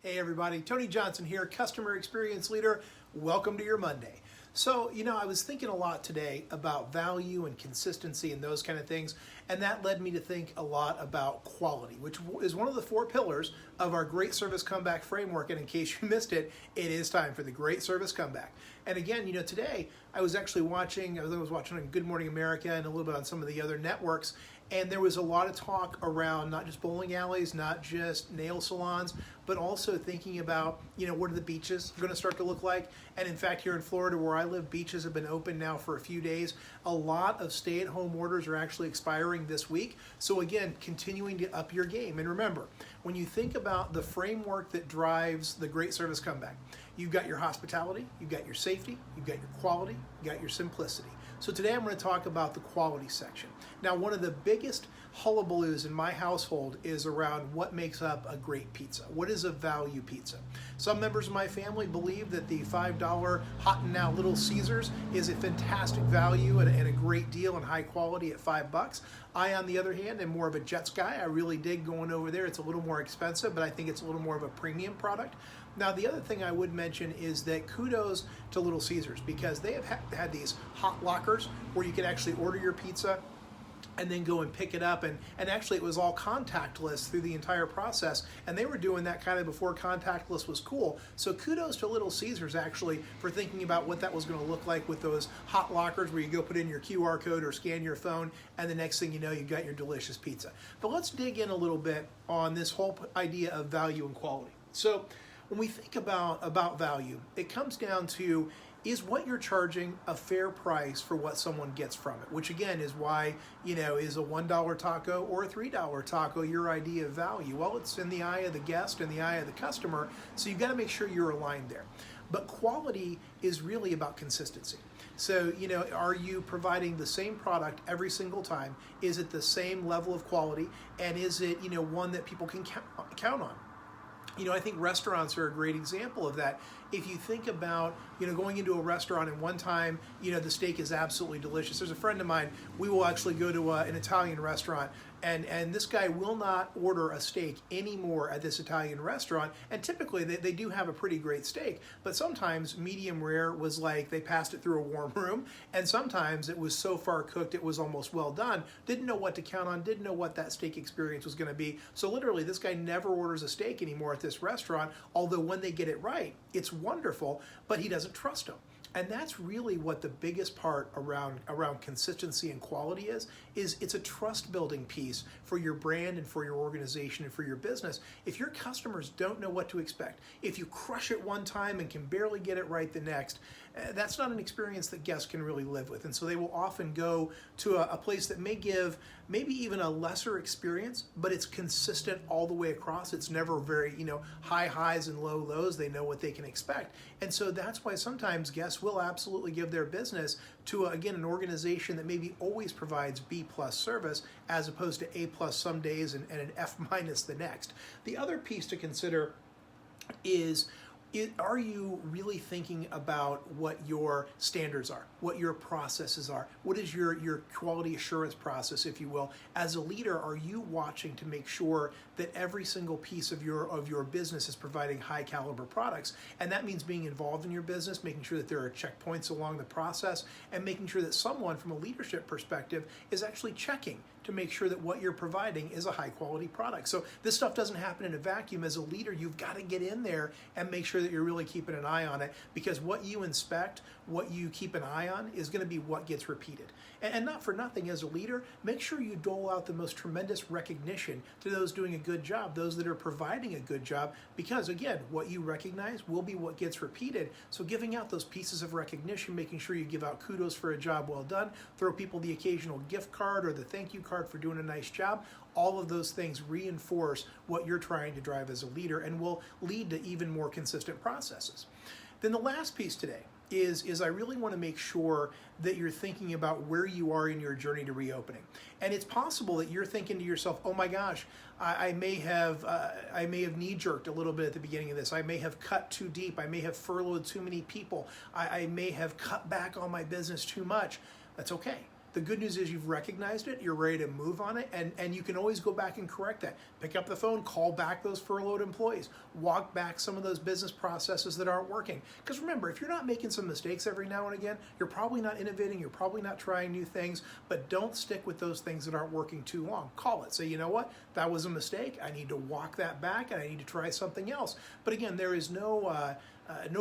Hey everybody, Tony Johnson here, Customer Experience Leader. Welcome to your Monday. So, I was thinking a lot today about value and consistency and those kind of things, and that led me to think a lot about quality, which is one of the 4 pillars of our Great Service Comeback framework. And in case you missed it, it is time for the Great Service Comeback. And again, today I was actually watching on Good Morning America and a little bit on some of the other networks, and there was a lot of talk around not just bowling alleys, not just nail salons, but also thinking about, what are the beaches going to start to look like? And in fact, here in Florida where I live, beaches have been open now for a few days. A lot of stay-at-home orders are actually expiring this week. So again, continuing to up your game. And remember, when you think about the framework that drives the Great Service Comeback, you've got your hospitality, you've got your safety, you've got your quality, you've got your simplicity. So today I'm going to talk about the quality section. Now, one of the biggest hullabaloos in my household is around what makes up a great pizza. What is a value pizza? Some members of my family believe that the $5 Hot and Now Little Caesars is a fantastic value and a great deal and high quality at $5. I, on the other hand, am more of a Jets guy. I really dig going over there. It's a little more expensive, but I think it's a little more of a premium product. Now, the other thing I would mention is that kudos to Little Caesars, because they have had these hot lockers where you can actually order your pizza and then go and pick it up. And actually it was all contactless through the entire process. And they were doing that kind of before contactless was cool. So kudos to Little Caesars actually for thinking about what that was going to look like with those hot lockers where you go put in your QR code or scan your phone, and the next thing you know, you've got your delicious pizza. But let's dig in a little bit on this whole idea of value and quality. So when we think about value, it comes down to, is what you're charging a fair price for what someone gets from it? Which again is why, is a $1 taco or a $3 taco your idea of value? Well, it's in the eye of the guest and the eye of the customer, so you've got to make sure you're aligned there. But quality is really about consistency. So, are you providing the same product every single time? Is it the same level of quality? And is it, one that people can count on? I think restaurants are a great example of that. If you think about, going into a restaurant and one time, the steak is absolutely delicious. There's a friend of mine, we will actually go to an Italian restaurant, and this guy will not order a steak anymore at this Italian restaurant. And typically they do have a pretty great steak, but sometimes medium rare was like they passed it through a warm room, and sometimes it was so far cooked it was almost well done. Didn't know what to count on, didn't know what that steak experience was going to be. So literally this guy never orders a steak anymore at this restaurant, although when they get it right, it's wonderful, but he doesn't trust them. And that's really what the biggest part around consistency and quality is it's a trust building piece for your brand and for your organization and for your business. If your customers don't know what to expect, if you crush it one time and can barely get it right the next, that's not an experience that guests can really live with. And so they will often go to a place that may give maybe even a lesser experience, but it's consistent all the way across. It's never very, high highs and low lows. They know what they can expect. And so that's why sometimes guests will absolutely give their business to, again, an organization that maybe always provides B+ service as opposed to A+ some days and an F- the next. The other piece to consider is, are you really thinking about what your standards are, what your processes are? What is your quality assurance process, if you will? As a leader, are you watching to make sure that every single piece of your business is providing high caliber products? And that means being involved in your business, making sure that there are checkpoints along the process, and making sure that someone from a leadership perspective is actually checking to make sure that what you're providing is a high quality product. So this stuff doesn't happen in a vacuum. As a leader, you've got to get in there and make sure that you're really keeping an eye on it, because what you inspect, what you keep an eye on is going to be what gets repeated. And not for nothing, as a leader, make sure you dole out the most tremendous recognition to those doing a good job, those that are providing a good job, because again, what you recognize will be what gets repeated. So giving out those pieces of recognition, making sure you give out kudos for a job well done, throw people the occasional gift card or the thank you card for doing a nice job, all of those things reinforce what you're trying to drive as a leader and will lead to even more consistent processes. Then the last piece today is I really want to make sure that you're thinking about where you are in your journey to reopening. And it's possible that you're thinking to yourself, oh my gosh, I may have knee-jerked a little bit at the beginning of this. I may have cut too deep. I may have furloughed too many people. I may have cut back on my business too much. That's okay. The good news is you've recognized it, you're ready to move on it, and you can always go back and correct that. Pick up the phone, call back those furloughed employees, walk back some of those business processes that aren't working. Because remember, if you're not making some mistakes every now and again, you're probably not innovating, you're probably not trying new things, but don't stick with those things that aren't working too long. Call it. Say, you know what, that was a mistake, I need to walk that back and I need to try something else. But again, there is no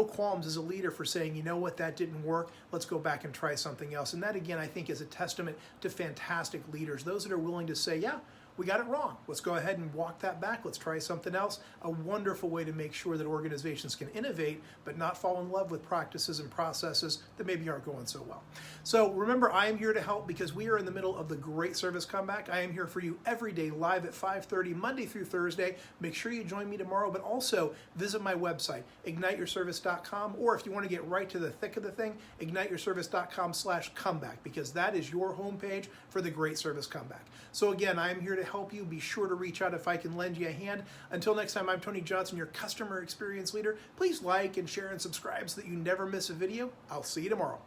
qualms as a leader for saying, you know what, that didn't work, let's go back and try something else. And that, again, I think is a testament to fantastic leaders, those that are willing to say, yeah, we got it wrong, let's go ahead and walk that back, let's try something else. A wonderful way to make sure that organizations can innovate but not fall in love with practices and processes that maybe aren't going so well. So remember, I am here to help because we are in the middle of the Great Service Comeback. I am here for you every day live at 5:30 Monday through Thursday. Make sure you join me tomorrow, but also visit my website, igniteyourservice.com, or if you want to get right to the thick of the thing, igniteyourservice.com/comeback, because that is your homepage for the Great Service Comeback. So again, I am here to help you. Be sure to reach out if I can lend you a hand. Until next time, I'm Tony Johnson, your customer experience leader. Please like and share and subscribe so that you never miss a video. I'll see you tomorrow.